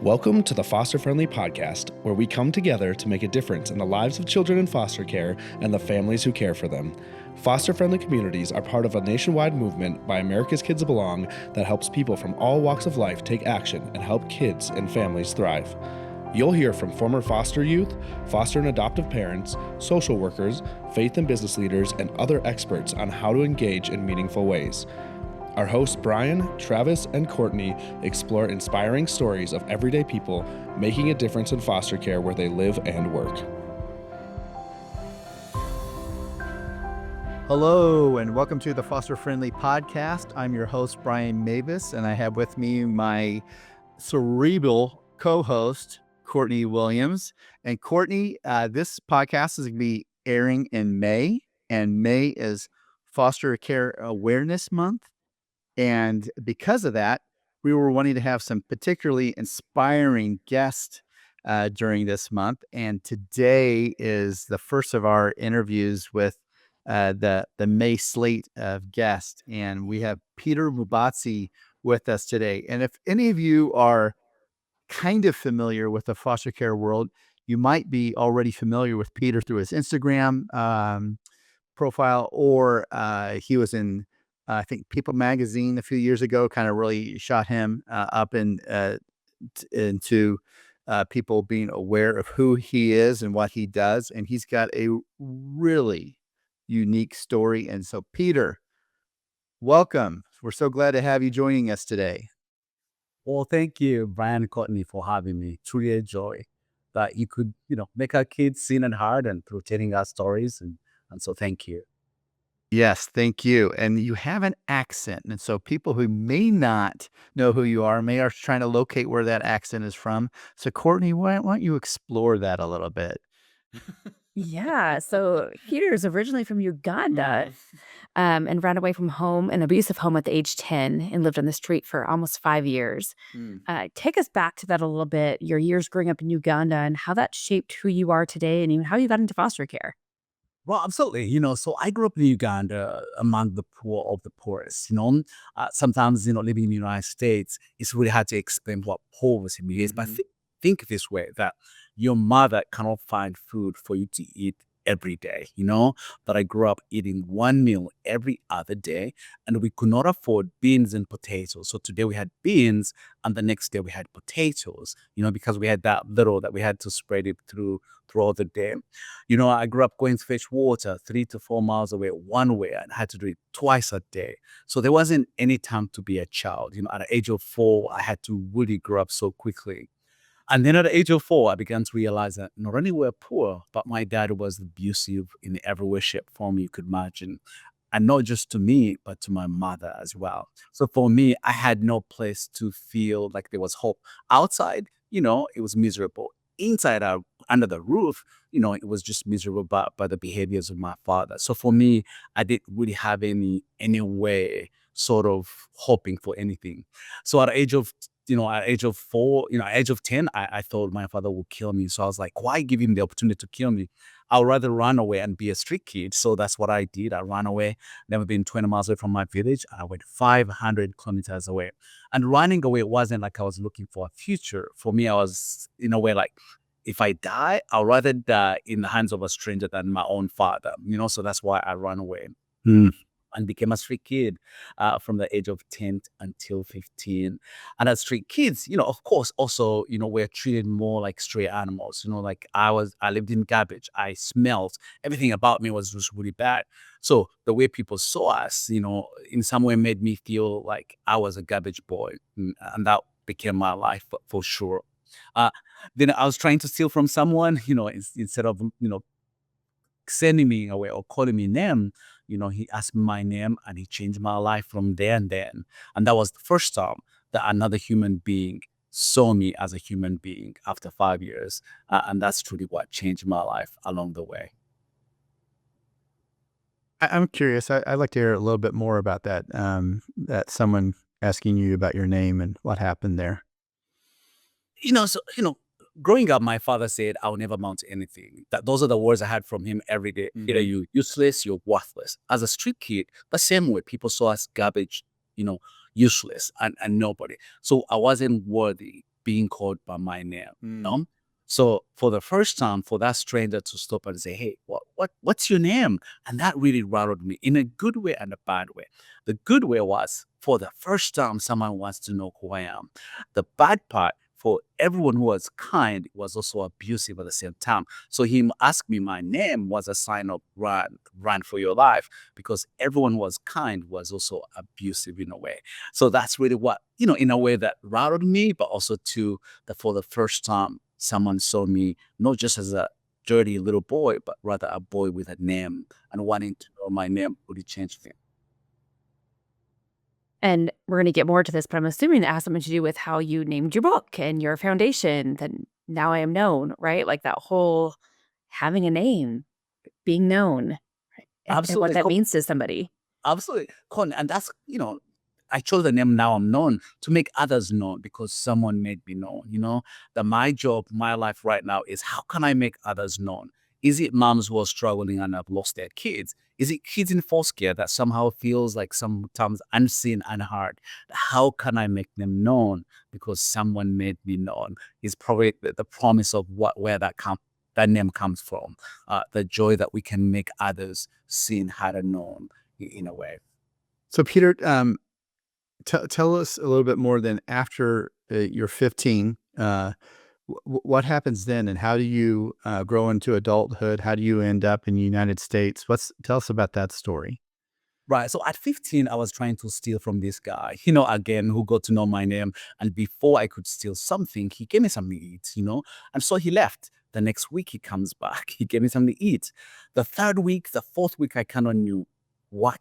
Welcome to the Foster Friendly Podcast, where we come together to make a difference in the lives of children in foster care and the families who care for them. Foster Friendly communities are part of a nationwide movement by America's Kids Belong that helps people from all walks of life take action and help kids and families thrive. You'll hear from former foster youth, foster and adoptive parents, social workers, faith and business leaders, and other experts on how to engage in meaningful ways. Our hosts Brian, Travis, and Courtney explore inspiring stories of everyday people making a difference in foster care where they live and work. Hello, and welcome to the Foster Friendly Podcast. I'm your host, Brian Mavis, and I have with me my cerebral co-host, Courtney Williams. And Courtney, this podcast is going to be airing in May, and May is Foster Care Awareness Month. And because of that, we were wanting to have some particularly inspiring guests during this month. And today is the first of our interviews with the May slate of guests. And we have Peter Mutabazi with us today. And if any of you are kind of familiar with the foster care world, you might be already familiar with Peter through his Instagram profile, or he was in I think People Magazine a few years ago, kind of really shot him up into people being aware of who he is and what he does. And he's got a really unique story. And so, Peter, welcome. We're so glad to have you joining us today. Well, thank you, Brian and Courtney, for having me. Truly a joy that you could, make our kids seen and heard and through telling our stories. And so thank you. Yes, thank you. And you have an accent. And so people who may not know who you are are trying to locate where that accent is from. So Courtney, why don't you explore that a little bit? Yeah, so Peter's originally from Uganda and ran away from home, an abusive home at the age 10, and lived on the street for almost 5 years. Take us back to that a little bit, your years growing up in Uganda and how that shaped who you are today and even how you got into foster care. Well, absolutely. So I grew up in Uganda among the poor of the poorest. Sometimes, living in the United States, it's really hard to explain what poverty means. But think this way, that your mother cannot find food for you to eat every day, that I grew up eating one meal every other day, and we could not afford beans and potatoes. So today we had beans, and the next day we had potatoes, because we had that little that we had to spread it throughout the day. I grew up going to fetch water 3 to 4 miles away one way, and had to do it twice a day. So there wasn't any time to be a child. At the age of 4, I had to really grow up so quickly. And then at the age of 4, I began to realize that not only were poor, but my dad was abusive in every way, shape, form you could imagine. And not just to me, but to my mother as well. So for me, I had no place to feel like there was hope. Outside, it was miserable. Inside, under the roof, it was just miserable by the behaviors of my father. So for me, I didn't really have any way sort of hoping for anything. So at the age of 4, at the age of 10, I thought my father would kill me. So I was like, why give him the opportunity to kill me? I'd rather run away and be a street kid. So that's what I did. I ran away, never been 20 miles away from my village. I went 500 kilometers away. And running away wasn't like I was looking for a future. For me, I was, in a way, like, if I die, I'd rather die in the hands of a stranger than my own father. So that's why I ran away. And became a street kid from the age of 10 until 15. And as street kids, of course, also, we're treated more like stray animals. Like I lived in garbage. I smelled. Everything about me was just really bad. So the way people saw us, in some way made me feel like I was a garbage boy. And that became my life for sure. Then I was trying to steal from someone, instead of, sending me away or calling me name, he asked me my name, and he changed my life from there and then. And that was the first time that another human being saw me as a human being after 5 years. And that's truly what changed my life along the way. I'm curious. I'd like to hear a little bit more about that, that someone asking you about your name and what happened there. Growing up, my father said, I'll never amount to anything. Those are the words I had from him every day. Either you're useless, you're worthless. As a street kid, the same way people saw us garbage, useless and nobody. So I wasn't worthy being called by my name. Mm. So for the first time, for that stranger to stop and say, "Hey, what's your name?" And that really rattled me in a good way and a bad way. The good way was for the first time, someone wants to know who I am. The bad part for everyone who was kind was also abusive at the same time. So him asking me my name was a sign of run for your life, because everyone who was kind was also abusive in a way. So that's really what, in a way that rattled me, but also too, that for the first time, someone saw me not just as a dirty little boy, but rather a boy with a name, and wanting to know my name really changed things. And we're going to get more to this, but I'm assuming it has something to do with how you named your book and your foundation, that Now I Am Known, right? Like that whole having a name, being known, and what Absolutely. that means to somebody. Absolutely. And that's, I chose the name Now I'm Known to make others known, because someone made me known, that my job, my life right now is, how can I make others known? Is it moms who are struggling and have lost their kids? Is it kids in foster care that somehow feels like sometimes unseen and hard? How can I make them known because someone made me known? Is probably the promise of where that name comes from. The joy that we can make others seen, heard, and known in a way. So, Peter, tell us a little bit more then after you're 15. What happens then, and how do you grow into adulthood? How do you end up in the United States? Tell us about that story. Right. So at 15, I was trying to steal from this guy, again, who got to know my name. And before I could steal something, he gave me something to eat. And so he left. The next week, he comes back. He gave me something to eat. The third week, the fourth week, I kind of knew what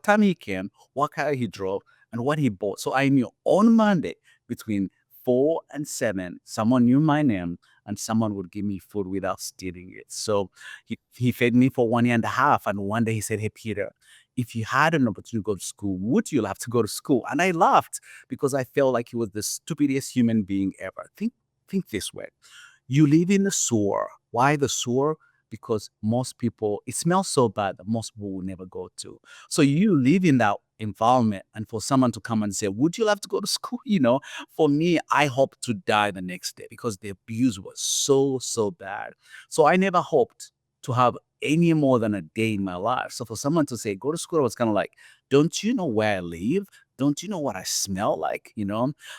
time he came, what car he drove, and what he bought. So I knew on Monday between 4 and 7, someone knew my name, and someone would give me food without stealing it. So he fed me for 1 year and a half. And one day he said, "Hey, Peter, if you had an opportunity to go to school, would you love to go to school?" And I laughed, because I felt like he was the stupidest human being ever. Think this way. You live in the sewer. Why the sewer? Because most people, it smells so bad that most people will never go to. So you live in that environment, and for someone to come and say, "Would you love to go to school?" For me, I hoped to die the next day, because the abuse was so bad. So I never hoped to have any more than a day in my life. So for someone to say, "Go to school," I was kind of like, don't you know where I live? Don't you know what I smell like?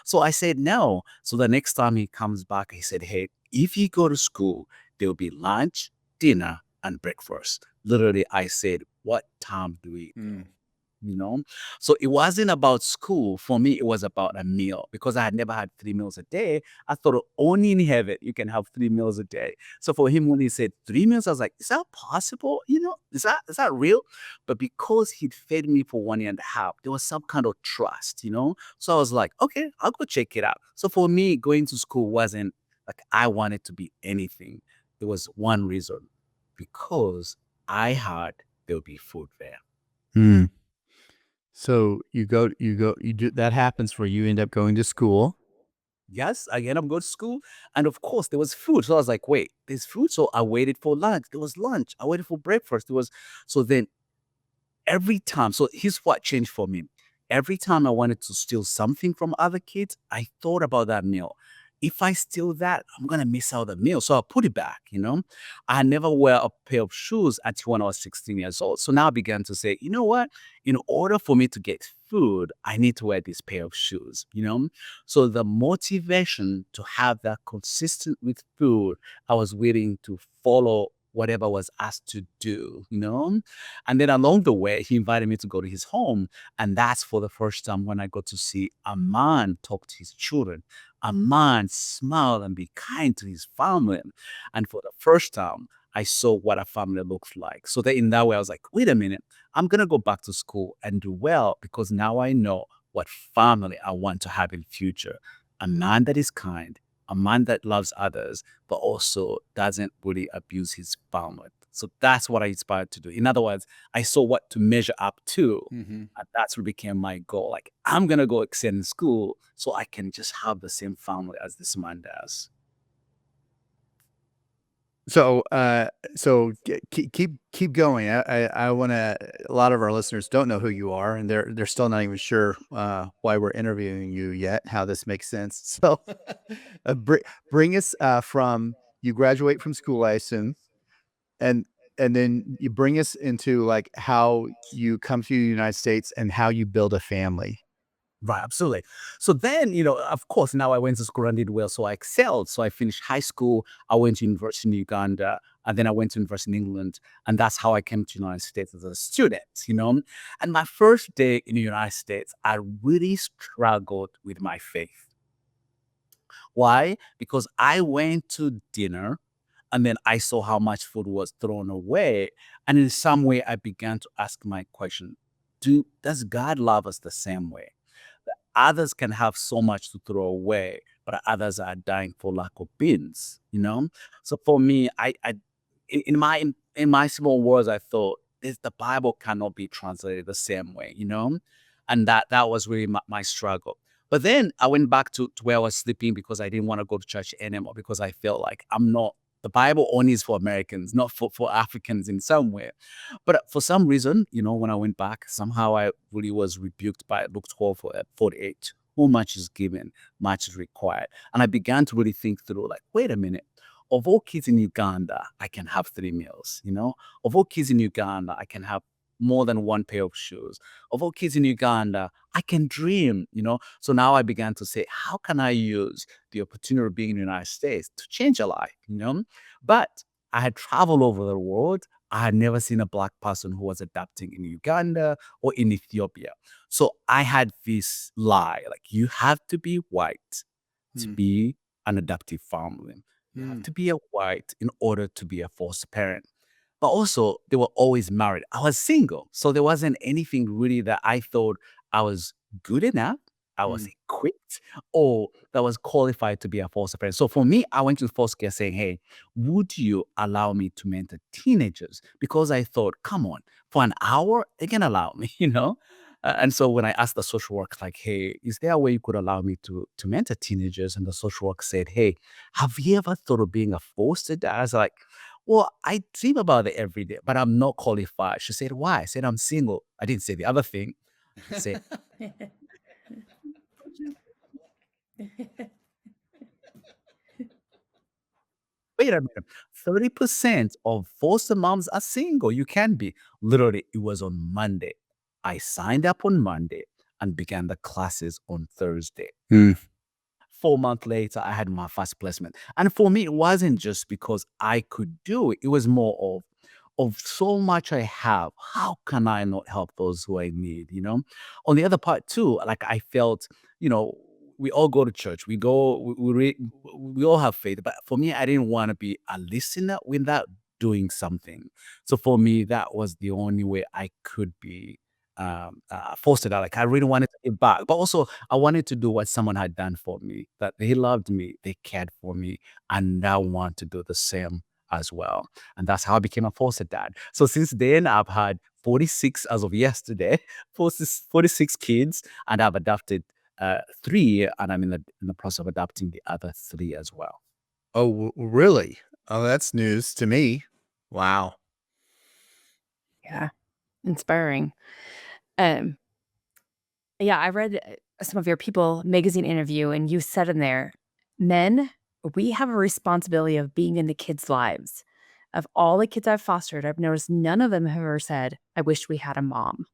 So I said no. So the next time he comes back, he said, "Hey, if you go to school, there'll be lunch, dinner, and breakfast." Literally, I said, "What time do we eat?" you know so it wasn't about school. For me, it was about a meal, because I had never had 3 meals a day. I thought only in heaven you can have 3 meals a day. So for him, when he said 3 meals, I was like, is that possible? Is that real? But because he'd fed me for 1 year and a half, there was some kind of trust. So I was like, okay, I'll go check it out. So for me, going to school wasn't like I wanted to be anything. There was one reason: because I heard there'll be food there. Hmm. So you do that happens where you end up going to school. Yes, I ended up going to school, and of course there was food. So I was like, wait, there's food. So I waited for lunch. There was lunch. I waited for breakfast. So then every time, so here's what changed for me. Every time I wanted to steal something from other kids, I thought about that meal. If I steal that, I'm gonna miss out the meal. So I put it back. I never wear a pair of shoes until when I was 16 years old. So now I began to say, you know what? In order for me to get food, I need to wear this pair of shoes. So the motivation to have that consistent with food, I was willing to follow whatever was asked to do. And then along the way, he invited me to go to his home. And that's for the first time when I got to see a man talk to his children, a man smile and be kind to his family. And for the first time, I saw what a family looks like. So that in that way, I was like, wait a minute, I'm going to go back to school and do well, because now I know what family I want to have in future. A man that is kind, a man that loves others, but also doesn't really abuse his family. So that's what I inspired to do. In other words, I saw what to measure up to. Mm-hmm. And that's what became my goal. Like, I'm going to go excel in school so I can just have the same family as this man does. Keep going. I want to. A lot of our listeners don't know who you are, and they're still not even sure why we're interviewing you yet. How this makes sense. So, bring us from you graduate from school, I assume, and then you bring us into like how you come to the United States and how you build a family. Right, absolutely. So then, of course, now I went to school and did well. So I excelled. So I finished high school. I went to university in Uganda, and then I went to university in England. And that's how I came to the United States as a student. And my first day in the United States, I really struggled with my faith. Why? Because I went to dinner and then I saw how much food was thrown away. And in some way, I began to ask my question, does God love us the same way? Others can have so much to throw away, but others are dying for lack of beans. So for me, in my small words, I thought the Bible cannot be translated the same way. And that was really my struggle. But then I went back to where I was sleeping because I didn't want to go to church anymore because I felt like the Bible only is for Americans, not for Africans in some way. But for some reason, when I went back, somehow I really was rebuked by Luke 12, 48. Who much is given, much is required. And I began to really think through, like, wait a minute. Of all kids in Uganda, I can have 3 meals. Of all kids in Uganda, I can have more than one pair of shoes. Of all kids in Uganda, I can dream. So now I began to say, how can I use the opportunity of being in the United States to change a life? But I had traveled over the world. I had never seen a Black person who was adapting in Uganda or in Ethiopia. So I had this lie, like, you have to be white to Mm. be an adoptive family. You have to be a white in order to be a foster parent. But also, they were always married. I was single. So there wasn't anything really that I thought I was good enough, I was Mm. equipped, or that was qualified to be a foster parent. So for me, I went to foster care saying, hey, would you allow me to mentor teenagers? Because I thought, come on, for an hour, they can allow me. And so when I asked the social worker, like, hey, is there a way you could allow me to mentor teenagers? And the social worker said, hey, have you ever thought of being a foster dad? I was like, well, I dream about it every day, but I'm not qualified. She said, why? I said, I'm single. I didn't say the other thing. I said, wait a minute. 30% of foster moms are single. You can be. Literally, it was on Monday. I signed up on Monday and began the classes on Thursday. Mm. 4 months later, I had my first placement. And for me, it wasn't just because I could do it. It was more of so much I have. How can I not help those who I need? On the other part too, like I felt, you know, we all go to church. We all have faith. But for me, I didn't want to be a listener without doing something. So for me, that was the only way I could be fostered out. Like I really wanted to give back, but also I wanted to do what someone had done for me, that they loved me, they cared for me, and I want to do the same as well. And that's how I became a foster dad. So since then, I've had 46 as of yesterday, 46 kids, and I've adopted 3, and I'm in the process of adopting the other 3 as well. Oh, really? Oh, that's news to me. Wow. Yeah, inspiring. Um, yeah, I read some of your People magazine interview, and you said in there, men, we have a responsibility of being in the kids' lives. Of all the kids I've fostered, I've noticed none of them have ever said, I wish we had a mom.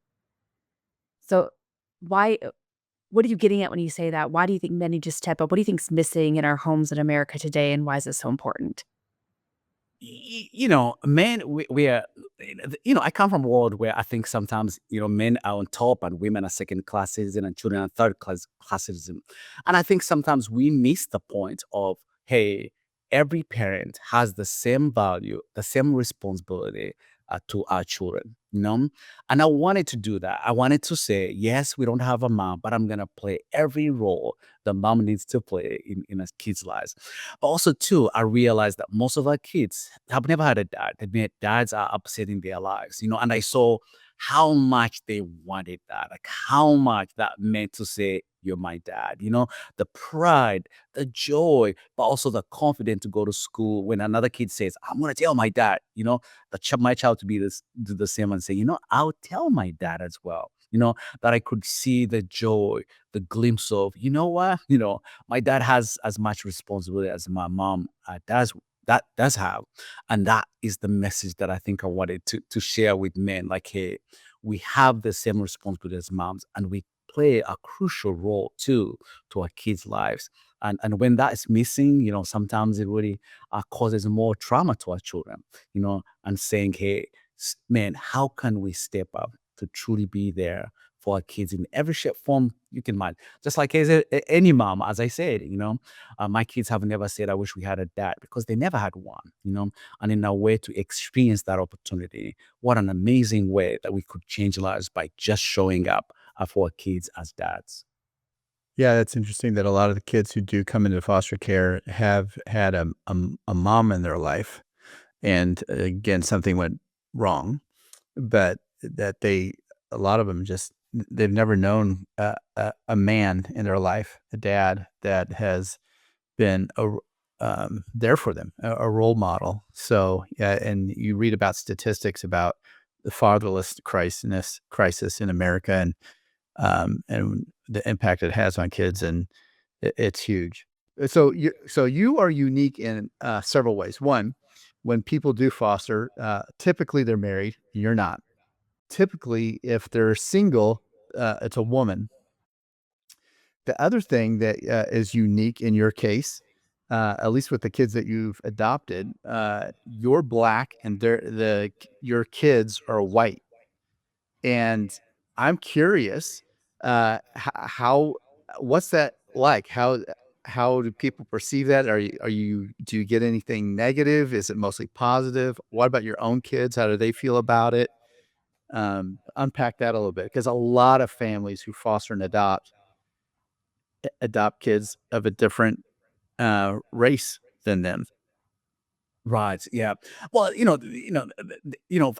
So why what are you getting at when you say that? Why do you think men need to step up? What do you think's missing in our homes in America today, and why is this so important? Men, we are, I come from a world where I think sometimes, men are on top and women are second class citizen and children are third class citizen. And I think sometimes we miss the point of, hey, every parent has the same value, the same responsibility to our children. And I wanted to do that. I wanted to say, yes, we don't have a mom, but I'm going to play every role the mom needs to play in a kid's lives. But also, too, I realized that most of our kids have never had a dad. Their dads are upsetting their lives, and I saw how much they wanted that, like how much that meant to say, you're my dad, the pride, the joy, but also the confidence to go to school when another kid says, I'm going to tell my dad, my child to be this, do the same and say, I'll tell my dad as well. That I could see the joy, the glimpse of, what, my dad has as much responsibility as my mom does have. And that is the message that I think I wanted to share with men. Like, hey, we have the same responsibility as moms, and we play a crucial role too to our kids' lives. And when that is missing, sometimes it really causes more trauma to our children. And saying, hey, man, how can we step up to truly be there for our kids in every shape form you can imagine? Just like as any mom, as I said, my kids have never said, I wish we had a dad, because they never had one, and in a way to experience that opportunity, what an amazing way that we could change lives by just showing up for our kids as dads. Yeah, that's interesting that a lot of the kids who do come into foster care have had a mom in their life. And again, something went wrong, but that a lot of them just, they've never known a man in their life, a dad that has been there for them, a role model. So, yeah, and you read about statistics about the fatherless crisis in America, and the impact it has on kids, and it's huge. So you are unique in several ways. One, when people do foster, typically they're married. You're not. Typically, if they're single, it's a woman. The other thing that is unique in your case, at least with the kids that you've adopted, you're Black and your kids are white. And I'm curious, how what's that like? How do people perceive that? Do you get anything negative? Is it mostly positive? What about your own kids? How do they feel about it? Unpack that a little bit, because a lot of families who foster and adopt kids of a different race than them. Right. Yeah. Well,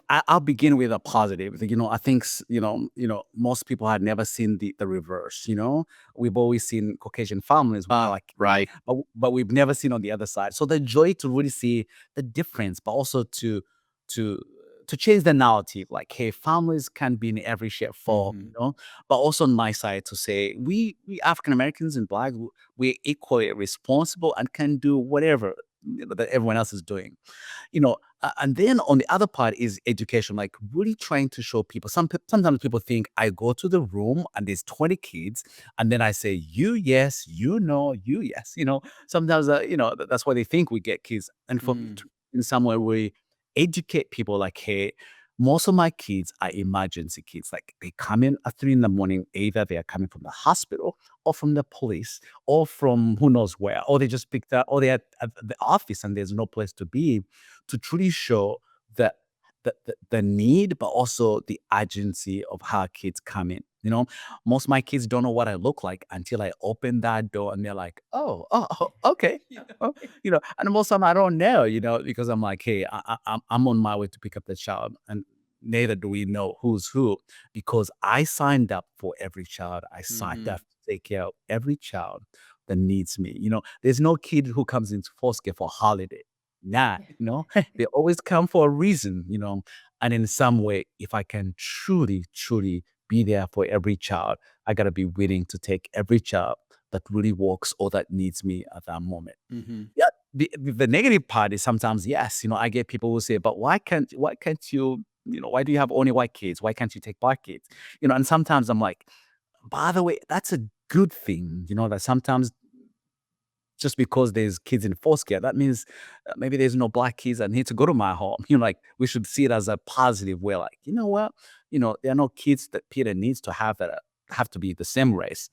I'll begin with a positive. I think most people had never seen the reverse. We've always seen Caucasian families, like, Right. but we've never seen on the other side. So the joy to really see the difference, but also to to change the narrative. Like, hey, families can be in every shape form, but also on my side to say we African Americans and Black, we're equally responsible and can do whatever that everyone else is doing. And then on the other part is education, like really trying to show people. Sometimes people think I go to the room and there's 20 kids, and then I say, you yes, you yes. Sometimes that's why they think we get kids. And in some way we educate people like, hey, most of my kids are emergency kids. Like, they come in at 3 in the morning. Either they are coming from the hospital or from the police or from who knows where, or they just picked up, or they're at the office and there's no place to be, to truly show that the need, but also the urgency of how kids come in. Most of my kids don't know what I look like until I open that door, and they're like, oh, okay. Oh, and most of them I don't know, because I'm like, hey, I'm on my way to pick up the child, and neither do we know who's who, because I signed up for every child. I signed up to take care of every child that needs me. There's no kid who comes into foster care for holiday. Nah, they always come for a reason, and in some way, if I can truly, truly be there for every child, I gotta be willing to take every child that really works or that needs me at that moment. Yeah, the negative part is sometimes, yes, I get people who say, but why can't you, why do you have only white kids? Why can't you take Black kids? And sometimes I'm like, by the way, that's a good thing, that sometimes just because there's kids in foster care, that means maybe there's no Black kids that need to go to my home. Like, we should see it as a positive way. Like, you know what? There are no kids that Peter needs to have that have to be the same race.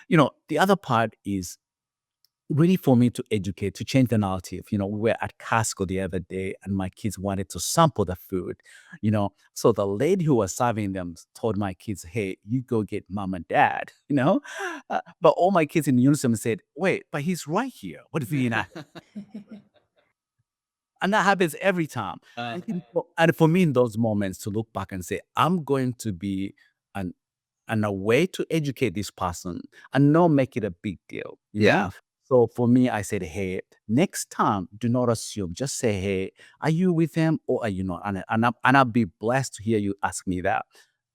The other part is really for me to educate, to change the narrative. We were at Costco the other day and my kids wanted to sample the food, So the lady who was serving them told my kids, hey, you go get mom and dad, But all my kids in unison said, wait, but he's right here. What if he not? And that happens every time. Uh, And for me, in those moments, to look back and say, I'm going to be an and a way to educate this person and not make it a big deal, yeah. So for me, I said, hey, next time, do not assume. Just say, hey, are you with them or are you not? And I'll be blessed to hear you ask me that.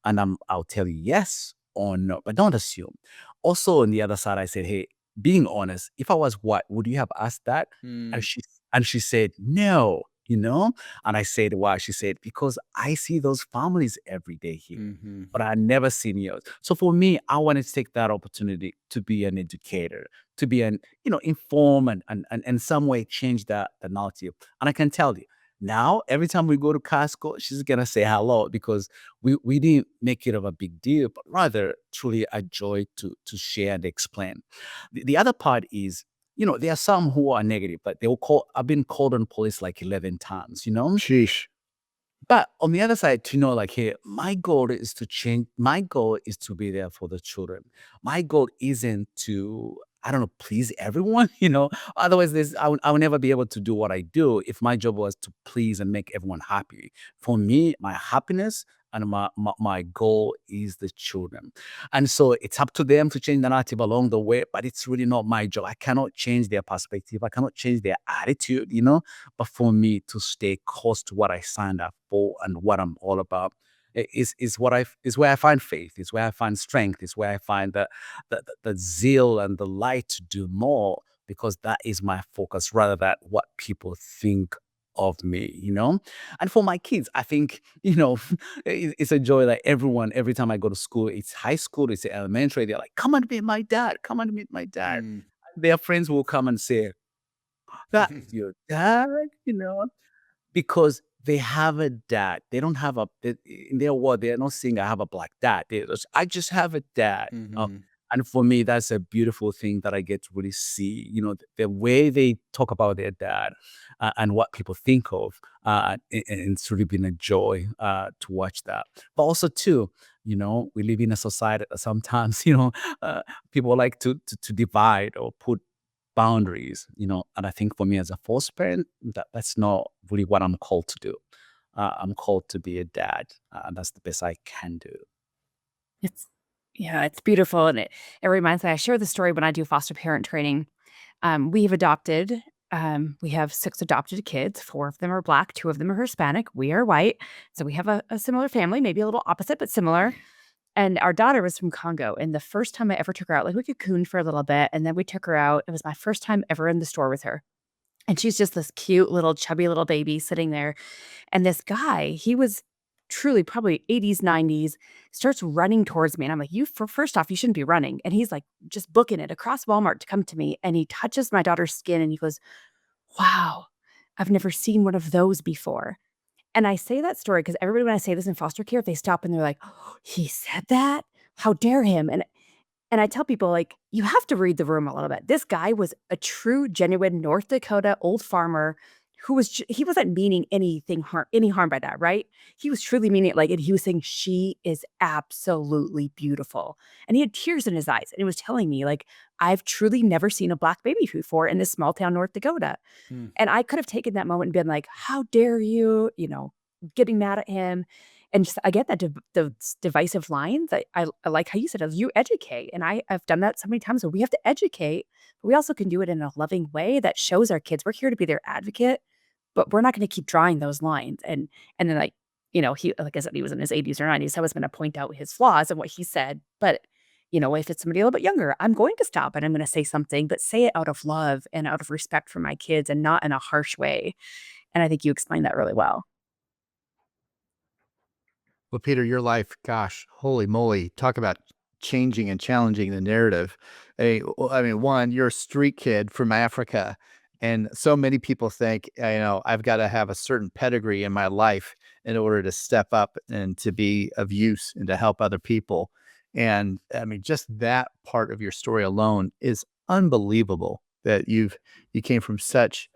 And I'll tell you yes or no, but don't assume. Also, on the other side, I said, hey, being honest, if I was white, would you have asked that? And Mm, she said, no. And I said, why? She said, because I see those families every day here, mhm. but I never seen yours. So for me, I wanted to take that opportunity to be an educator, to be inform and some way change the narrative. And I can tell you, now every time we go to Costco, she's gonna say hello because we didn't make it of a big deal, but rather truly a joy to share and explain. The other part is, there are some who are negative, but I've been called on police like 11 times. Sheesh. But on the other side, to know like, hey, my goal is to change. My goal is to be there for the children. My goal isn't to, I don't know, please everyone. Otherwise, I will never be able to do what I do if my job was to please and make everyone happy. For me, my happiness and my goal is the children. And so it's up to them to change the narrative along the way, but it's really not my job. I cannot change their perspective. I cannot change their attitude. But for me to stay close to what I signed up for and what I'm all about is where I find faith, is where I find strength, is where I find the zeal and the light to do more, because that is my focus rather than what people think of me. And for my kids, I think, it's a joy that every time I go to school, it's high school, it's elementary, they're like, come and meet my dad, come and meet my dad. Mm. Their friends will come and say, that's your dad, because they have a dad. They don't have in their world, they're not saying I have a black dad. I just have a dad. Mhm. And for me, that's a beautiful thing that I get to really see, the way they talk about their dad and what people think of. And it's really been a joy to watch that. But also, too, we live in a society that sometimes, uh, people like to divide or put boundaries. And I think for me as a foster parent, that's not really what I'm called to do. I'm called to be a dad, and that's the best I can do. It's yeah, it's beautiful, and it reminds me. I share the story when I do foster parent training. We've adopted. We have 6 adopted kids. 4 of them are Black, 2 of them are Hispanic. We are white, so we have a similar family, maybe a little opposite, but similar. And our daughter was from Congo, and the first time I ever took her out, like, we cocooned for a little bit, and then we took her out. It was my first time ever in the store with her, and she's just this cute little chubby little baby sitting there, and this guy, he was truly probably 80s, 90s, starts running towards me, and I'm like, "You first off, you shouldn't be running." And he's, like, just booking it across Walmart to come to me, and he touches my daughter's skin, and he goes, "Wow, I've never seen one of those before." And I say that story because everybody, when I say this in foster care, they stop and they're like, "Oh, he said that? How dare him?" And I tell people, like, you have to read the room a little bit. This guy was a true, genuine North Dakota old farmer who he wasn't meaning any harm by that, right? He was truly meaning it like, and he was saying, "She is absolutely beautiful." And he had tears in his eyes, and he was telling me, like, "I've truly never seen a Black baby before in this small town, North Dakota." Mm. And I could have taken that moment and been like, "How dare you?" Getting mad at him. And just I get that those divisive lines. I like how you said, you educate, and I've done that so many times where we have to educate, but we also can do it in a loving way that shows our kids we're here to be their advocate, but we're not gonna keep drawing those lines. And then, like, he like I said, he was in his 80s or 90s, so I was gonna point out his flaws and what he said, but, if it's somebody a little bit younger, I'm going to stop and I'm gonna say something, but say it out of love and out of respect for my kids and not in a harsh way, and I think you explained that really well. Well, Peter, your life, gosh, holy moly, talk about changing and challenging the narrative. I mean, one, you're a street kid from Africa, and so many people think, I've got to have a certain pedigree in my life in order to step up and to be of use and to help other people. And I mean, just that part of your story alone is unbelievable that you came from such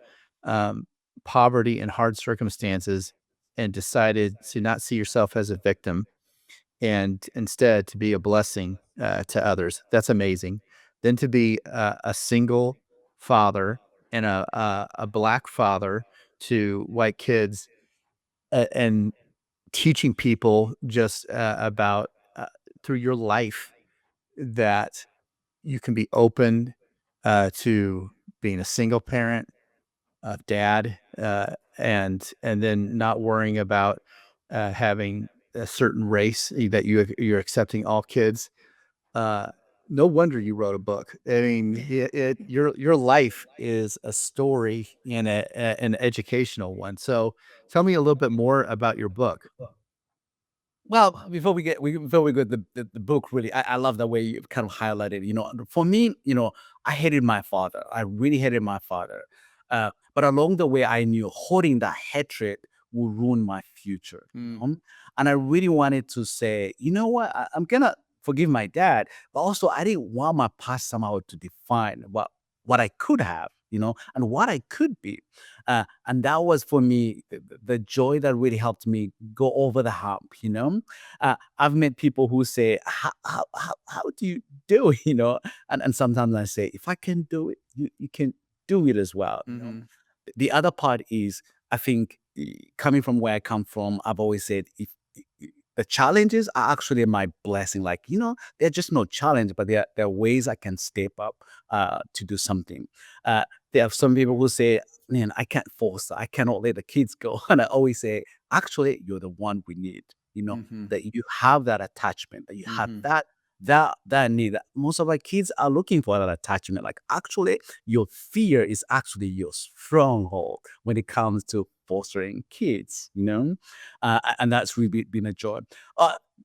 um, poverty and hard circumstances and decided to not see yourself as a victim and instead to be a blessing to others. That's amazing. Then to be a single father and a Black father to white kids and teaching people just about through your life that you can be open to being a single parent, a dad, and then not worrying about having a certain race that you're accepting all kids. Uh, no wonder you wrote a book. I mean, your life is a story and an educational one. So, tell me a little bit more about your book. Well, before we go the book, really, I love the way you kind of highlighted. For me, I hated my father. I really hated my father. But along the way, I knew holding that hatred would ruin my future. And I really wanted to say, you know what, I'm gonna forgive my dad, but also I didn't want my past somehow to define what I could have, and what I could be. And that was for me the joy that really helped me go over the hump. I've met people who say, how do you do it? And sometimes I say, if I can do it, you can do it as well. The other part is, I think, coming from where I come from, I've always said, if the challenges are actually my blessing. Like, they're just no challenge, but there are ways I can step up to do something. There are some people who say, man, I can't force, I cannot let the kids go. And I always say, actually, you're the one we need, that you have that attachment, that you have that need. Most of our kids are looking for that attachment. Like, actually, your fear is actually your stronghold when it comes to fostering kids, and that's really been a joy.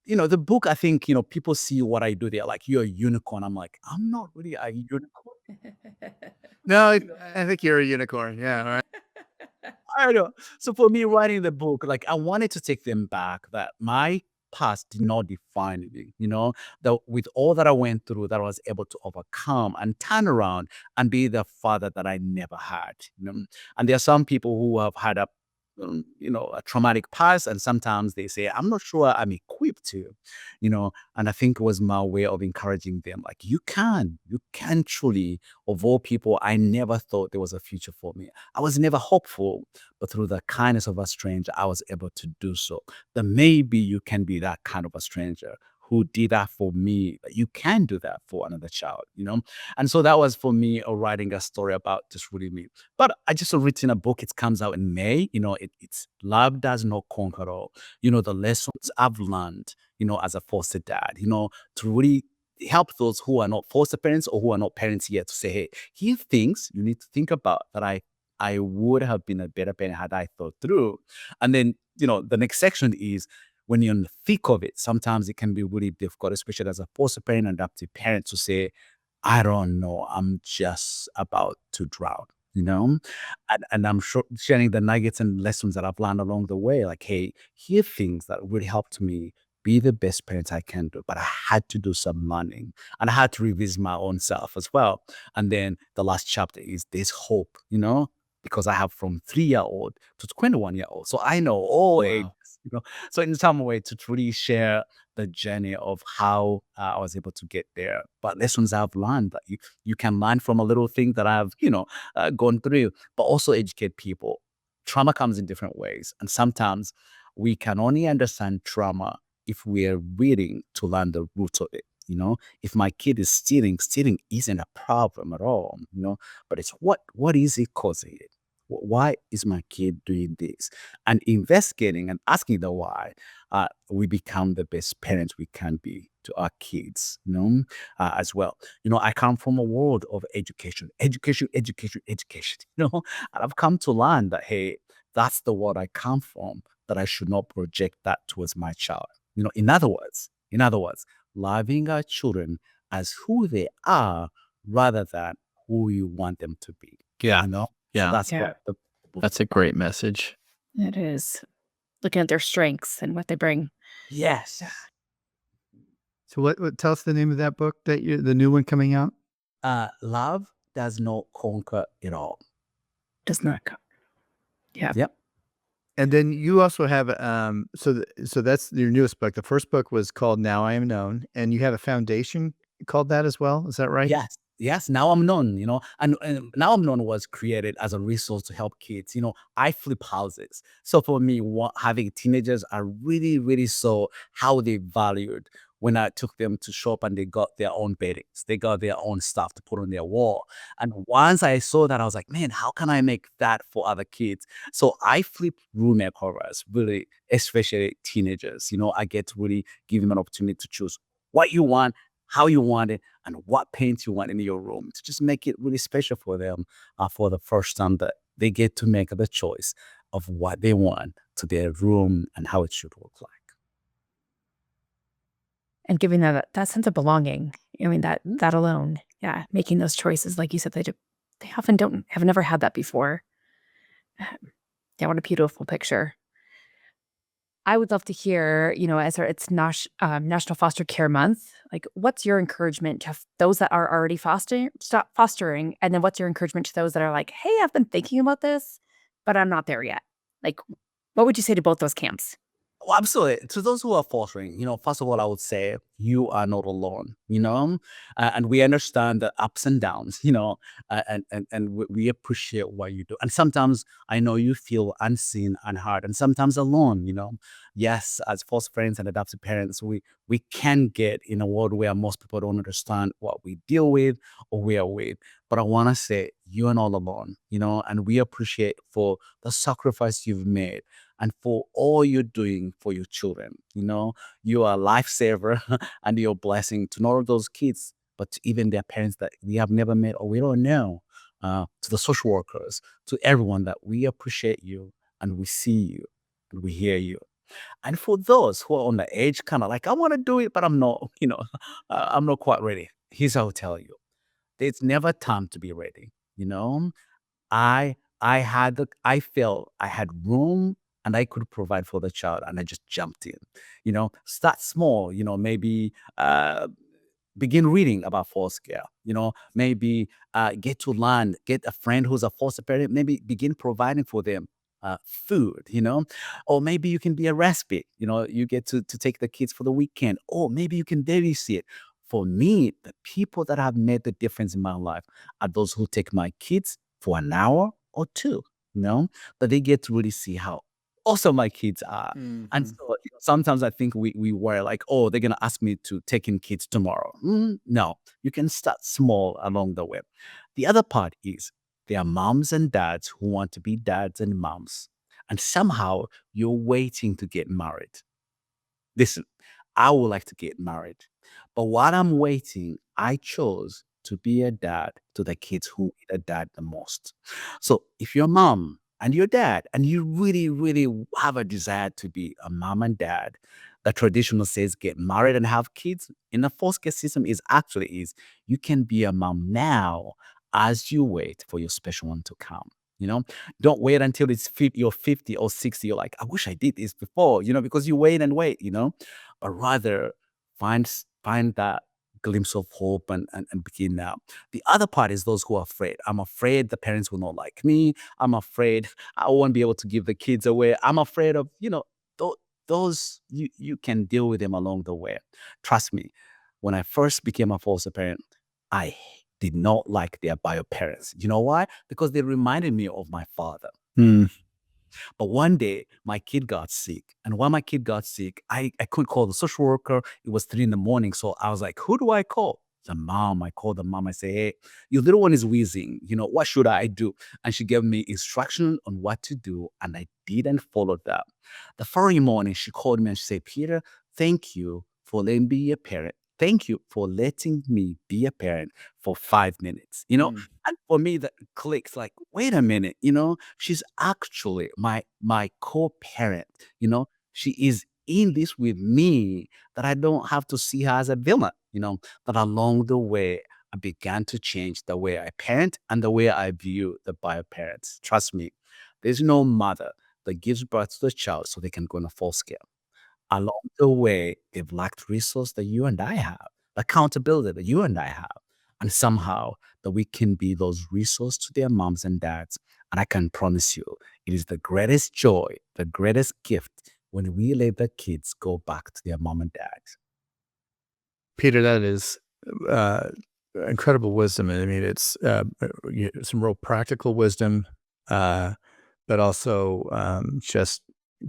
The book, I think, people see what I do. They're like, you're a unicorn. I'm like, I'm not really a unicorn. No, I think you're a unicorn. Yeah, all right. I know. So for me, writing the book, like, I wanted to take them back, that my past did not define me, that with all that I went through, that I was able to overcome and turn around and be the father that I never had. And there are some people who have had a traumatic past, and sometimes they say, I'm not sure I'm equipped to, and I think it was my way of encouraging them, like, you can truly. Of all people, I never thought there was a future for me. I was never hopeful, but through the kindness of a stranger, I was able to do so. That maybe you can be that kind of a stranger who did that for me, but you can do that for another child, And so that was for me, writing a story about just really me. But I just written a book. It comes out in May. It's Love Does Not Conquer All. The lessons I've learned, as a foster dad, to really help those who are not foster parents or who are not parents yet, to say, hey, here are things you need to think about that I would have been a better parent had I thought through. And then, the next section is, when you're in the thick of it, sometimes it can be really difficult, especially as a foster parent and adoptive parent, to say, I don't know, I'm just about to drown, And I'm sharing the nuggets and lessons that I've learned along the way. Like, hey, here are things that really helped me be the best parent I can do. But I had to do some learning, and I had to revisit my own self as well. And then the last chapter is this hope, because I have from 3-year-old to 21-year-old. So I know all ages, So in some way, to truly share the journey of how I was able to get there, but lessons I've learned that you can learn from a little thing that I've, gone through, but also educate people. Trauma comes in different ways. And sometimes we can only understand trauma if we're willing to learn the root of it. If my kid is stealing isn't a problem at all, but it's what is it causing it? Why is my kid doing this? And investigating and asking the why, we become the best parents we can be to our kids, as well. I come from a world of education, and I've come to learn that, hey, that's the world I come from, that I should not project that towards my child. In other words, loving our children as who they are rather than who you want them to be. Yeah. So Yeah. that's Yeah. what the book. That's a great message. It is. Looking at their strengths and what they bring. Yes. So what tell us the name of that book, that the new one coming out? Love Does Not Conquer It All. Does not come. Yeah. Yep. And then you also have so that's your newest book. The first book was called Now I Am Known, and you have a foundation called that as well. Is that right? Yes. Yes, now I'm known, and now I'm known was created as a resource to help kids. I flip houses. So for me, having teenagers, I really, really saw how they valued when I took them to shop and they got their own beddings, they got their own stuff to put on their wall. And once I saw that, I was like, man, how can I make that for other kids? So I flip room covers, really, especially teenagers. I get to really give them an opportunity to choose what you want, how you want it, and what paint you want in your room to just make it really special for them for the first time that they get to make the choice of what they want to their room and how it should look like. And giving that sense of belonging. I mean, that alone, yeah, making those choices, like you said, they often have never had that before. Yeah, what a beautiful picture. I would love to hear, as it's National Foster Care Month, like what's your encouragement to those that are already fostering, and then what's your encouragement to those that are like, hey, I've been thinking about this, but I'm not there yet. Like, what would you say to both those camps? Well, absolutely. To those who are fostering, first of all, I would say you are not alone, and we understand the ups and downs, and we appreciate what you do. And sometimes I know you feel unseen, unheard, and sometimes alone. Yes, as foster parents and adoptive parents, we can get in a world where most people don't understand what we deal with or we are with. But I want to say you are not alone, and we appreciate for the sacrifice you've made and for all you're doing for your children. You are a lifesaver and you're a blessing to not only those kids, but to even their parents that we have never met or we don't know, to the social workers, to everyone that we appreciate you and we see you and we hear you. And for those who are on the edge, kind of like, I want to do it, but I'm not, I'm not quite ready. Here's how I'll tell you. There's never time to be ready. I I felt I had room and I could provide for the child and I just jumped in. Start small, maybe begin reading about foster care, maybe get to learn, get a friend who's a foster parent, maybe begin providing for them food, or maybe you can be a respite, you get to take the kids for the weekend, or maybe you can babysit. For me, the people that have made the difference in my life are those who take my kids for an hour or two, that they get to really see how awesome my kids are. And so sometimes I think we were like, oh, they're going to ask me to take in kids tomorrow. No, you can start small along the way. The other part is there are moms and dads who want to be dads and moms. And somehow you're waiting to get married. Listen, I would like to get married. But while I'm waiting, I chose to be a dad to the kids who need a dad the most. So if you're a mom and your dad, and you really, really have a desire to be a mom and dad, the traditional says get married and have kids. In the foster care system is you can be a mom now as you wait for your special one to come. Don't wait until you're 50 or 60. You're like, I wish I did this before, because you wait and wait, but rather find that glimpse of hope and begin now. The other part is those who are afraid. I'm afraid the parents will not like me. I'm afraid I won't be able to give the kids away. I'm afraid of, those you can deal with them along the way. Trust me, when I first became a foster parent, I did not like their bio parents. You know why? Because they reminded me of my father. But one day, my kid got sick. And while my kid got sick, I couldn't call the social worker. It was 3 a.m. So I was like, who do I call? The mom. I called the mom. I say, hey, your little one is wheezing. What should I do? And she gave me instruction on what to do. And I didn't follow that. The following morning, she called me and she said, Peter, thank you for letting me be a parent. Thank you for letting me be a parent for 5 minutes. And for me, that clicks like, wait a minute, she's actually my co-parent. She is in this with me, that I don't have to see her as a villain. That along the way, I began to change the way I parent and the way I view the bio parents. Trust me, there's no mother that gives birth to the child so they can go on a foster care. Along the way, they've lacked resource that you and I have, accountability that you and I have. And somehow that we can be those resources to their moms and dads. And I can promise you, it is the greatest joy, the greatest gift when we let the kids go back to their mom and dad. Peter, that is incredible wisdom. I mean, it's some real practical wisdom, but also just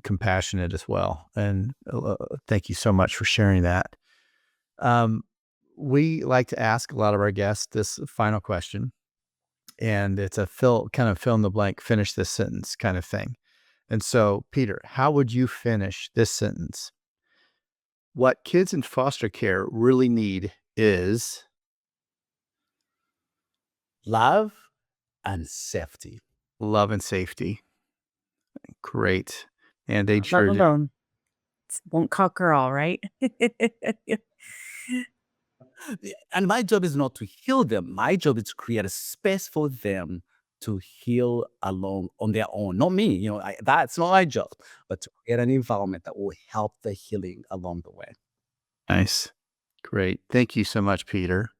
compassionate as well. And thank you so much for sharing that. We like to ask a lot of our guests this final question, and it's a fill in the blank, finish this sentence kind of thing. And so, Peter, how would you finish this sentence? What kids in foster care really need is Love and safety. love and safety. Great. And they Love sure do. alone won't conquer all, right? And my job is not to heal them. My job is to create a space for them to heal alone on their own. Not me. That's not my job, but to create an environment that will help the healing along the way. Nice. Great. Thank you so much, Peter.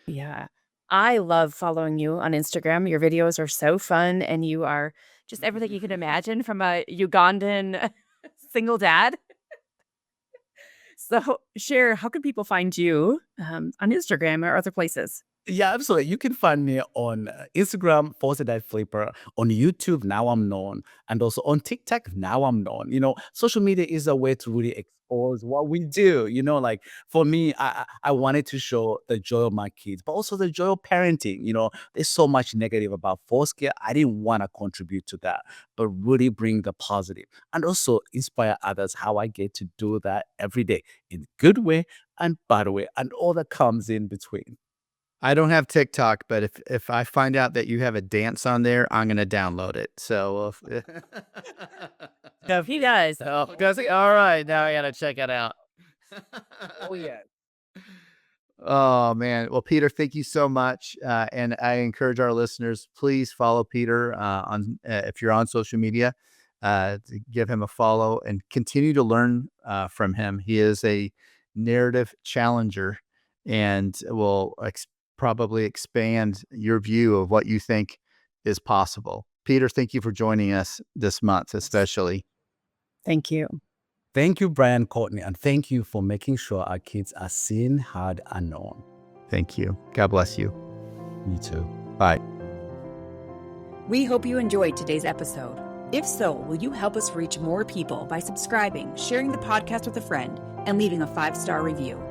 Yeah. I love following you on Instagram. Your videos are so fun, and you are just everything you can imagine from a Ugandan single dad. So, share, how can people find you on Instagram or other places? Yeah, absolutely. You can find me on Instagram, Foster Dad Flipper, on YouTube, now I'm known, and also on TikTok, now I'm known. Social media is a way to really expose what we do. Like for me, I wanted to show the joy of my kids, but also the joy of parenting. There's so much negative about foster care. I didn't want to contribute to that, but really bring the positive and also inspire others how I get to do that every day in good way and bad way and all that comes in between. I don't have TikTok, but if I find out that you have a dance on there, I'm going to download it. So, No, he does. all right, now I got to check it out. Oh, yeah. Oh, man. Well, Peter, thank you so much. And I encourage our listeners, please follow Peter if you're on social media, to give him a follow and continue to learn from him. He is a narrative challenger and will probably expand your view of what you think is possible. Peter, thank you for joining us this month, especially. Thank you. Thank you, Brian, Courtney, and thank you for making sure our kids are seen, heard, and known. Thank you. God bless you. Me too. Bye. We hope you enjoyed today's episode. If so, will you help us reach more people by subscribing, sharing the podcast with a friend, and leaving a 5-star review?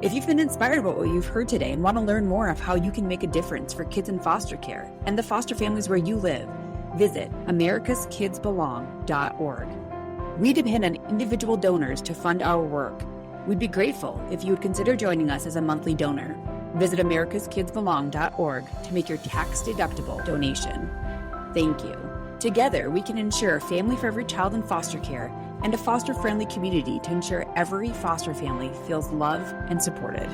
If you've been inspired by what you've heard today and want to learn more of how you can make a difference for kids in foster care and the foster families where you live, visit americaskidsbelong.org. We depend on individual donors to fund our work. We'd be grateful if you would consider joining us as a monthly donor. Visit americaskidsbelong.org to make your tax-deductible donation. Thank you. Together, we can ensure a family for every child in foster care and a foster-friendly community to ensure every foster family feels loved and supported.